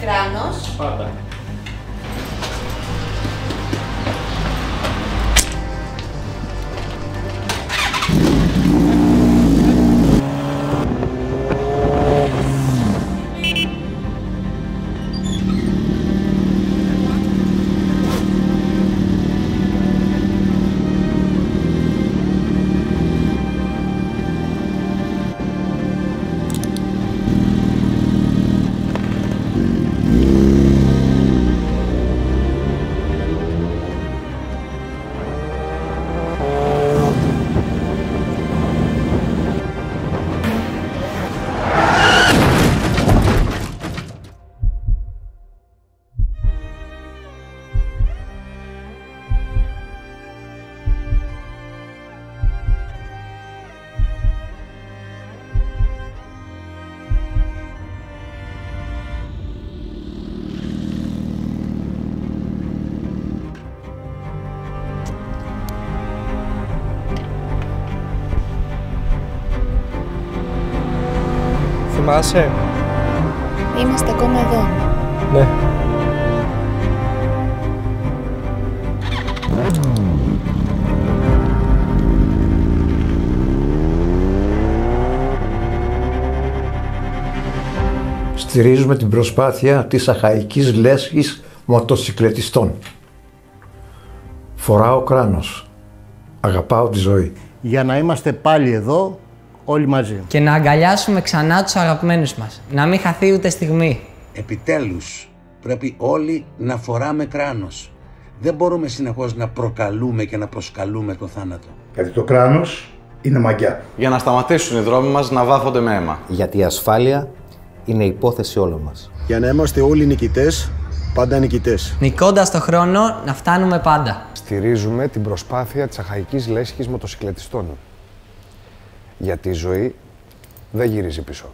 Κράνος. Πάντα. Θυμάσαι? Είμαστε ακόμα εδώ. Ναι. Στηρίζουμε την προσπάθεια της Αχαϊκής Λέσχης Μοτοσυκλετιστών. Φοράω κράνος. Αγαπάω τη ζωή. Για να είμαστε πάλι εδώ, όλοι μαζί. Και να αγκαλιάσουμε ξανά τους αγαπημένους μας. Να μην χαθεί ούτε στιγμή. Επιτέλους, πρέπει όλοι να φοράμε κράνος. Δεν μπορούμε συνεχώς να προκαλούμε και να προσκαλούμε το θάνατο. Γιατί το κράνος είναι μαγιά. Για να σταματήσουν οι δρόμοι μας να βάφονται με αίμα. Γιατί η ασφάλεια είναι υπόθεση όλων μας. Για να είμαστε όλοι νικητές, πάντα νικητές. Νικώντας το χρόνο, να φτάνουμε πάντα. Στηρίζουμε την προσπάθεια της Αχαϊκής Λέσχης Μοτοσυκλετιστών. Γιατί η ζωή δεν γυρίζει πίσω.